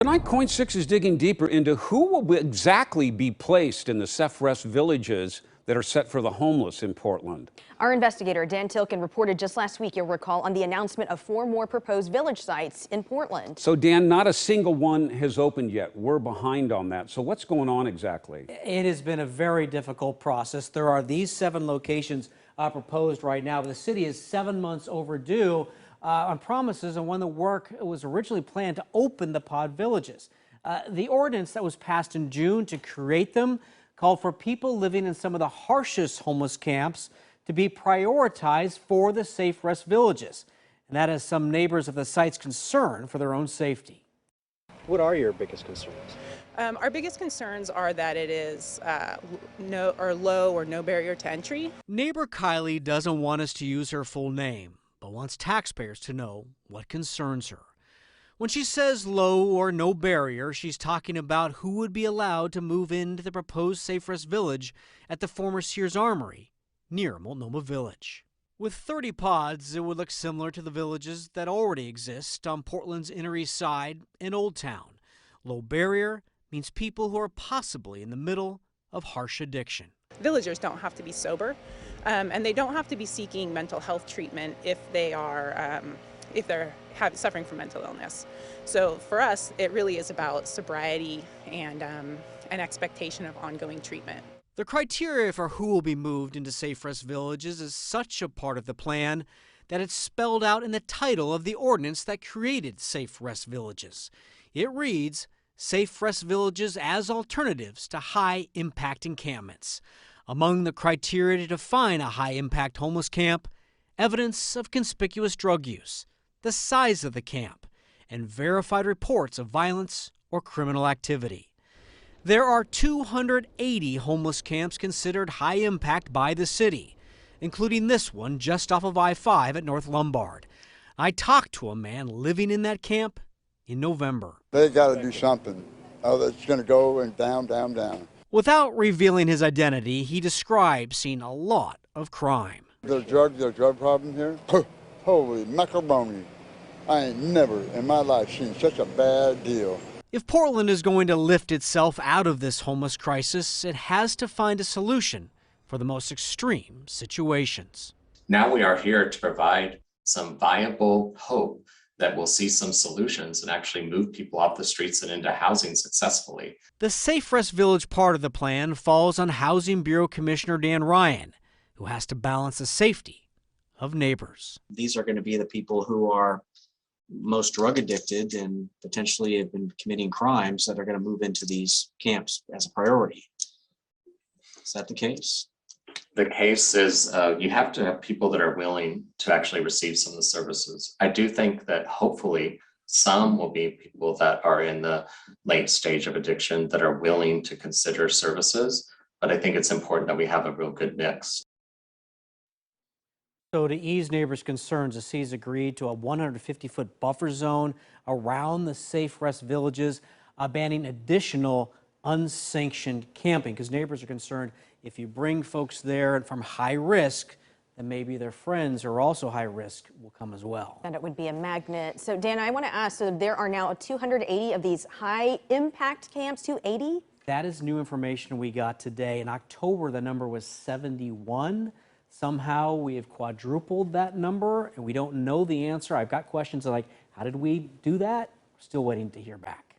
Tonight, Coin 6 is digging deeper into who will exactly be placed in the Safe Rest villages that are set for the homeless in Portland. Our investigator, Dan Tilkin, reported just last week, you'll recall, on the announcement of 4 more proposed village sites in Portland. So, Dan, not a single one has opened yet. We're behind on that. So what's going on exactly? It has been a very difficult process. There are these 7 locations proposed right now, but the city is 7 months overdue on promises on when the work was originally planned to open the pod villages. The ordinance that was passed in June to create them called for people living in some of the harshest homeless camps to be prioritized for the Safe Rest villages. And that has some neighbors of the sites concerned for their own safety. What are your biggest concerns? Our biggest concerns are that it is low or no barrier to entry. Neighbor Kylie doesn't want us to use her full name, but wants taxpayers to know what concerns her. When she says low or no barrier, she's talking about who would be allowed to move into the proposed Safe Rest village at the former Sears Armory near Multnomah Village. With 30 pods, it would look similar to the villages that already exist on Portland's Inner East Side and Old Town. Low barrier means people who are possibly in the middle of harsh addiction. Villagers don't have to be sober, and they don't have to be seeking mental health treatment if they're suffering from mental illness. So for us, it really is about sobriety and an expectation of ongoing treatment. The criteria for who will be moved into Safe Rest villages is such a part of the plan that it's spelled out in the title of the ordinance that created Safe Rest villages. It reads, Safe Rest villages as alternatives to high-impact encampments. Among the criteria to define a high-impact homeless camp, evidence of conspicuous drug use, the size of the camp, and verified reports of violence or criminal activity. There are 280 homeless camps considered high impact by the city, including this one just off of I-5 at North Lombard. I talked to a man living in that camp in November. They got to do something. Oh, it's going to go and down, down, down. Without revealing his identity, he described seeing a lot of crime. The drug problem here? Holy macaroni. I ain't never in my life seen such a bad deal. If Portland is going to lift itself out of this homeless crisis, it has to find a solution for the most extreme situations. Now we are here to provide some viable hope that we'll see some solutions and actually move people off the streets and into housing successfully. The Safe Rest Village part of the plan falls on Housing Bureau Commissioner Dan Ryan, who has to balance the safety of neighbors. These are going to be the people who are most drug addicted and potentially have been committing crimes that are going to move into these camps as a priority. Is that the case? The case is you have to have people that are willing to actually receive some of the services. I do think that hopefully some will be people that are in the late stage of addiction that are willing to consider services, but I think it's important that we have a real good mix. So to ease neighbors' concerns, the city's agreed to a 150-foot buffer zone around the Safe Rest villages, banning additional unsanctioned camping, because neighbors are concerned if you bring folks there and from high risk, then maybe their friends who are also high risk will come as well. And it would be a magnet. So Dan, I want to ask, so there are now 280 of these high impact camps, 280? That is new information we got today. In October, the number was 71. Somehow we have quadrupled that number and we don't know the answer. I've got questions like, how did we do that? We're still waiting to hear back.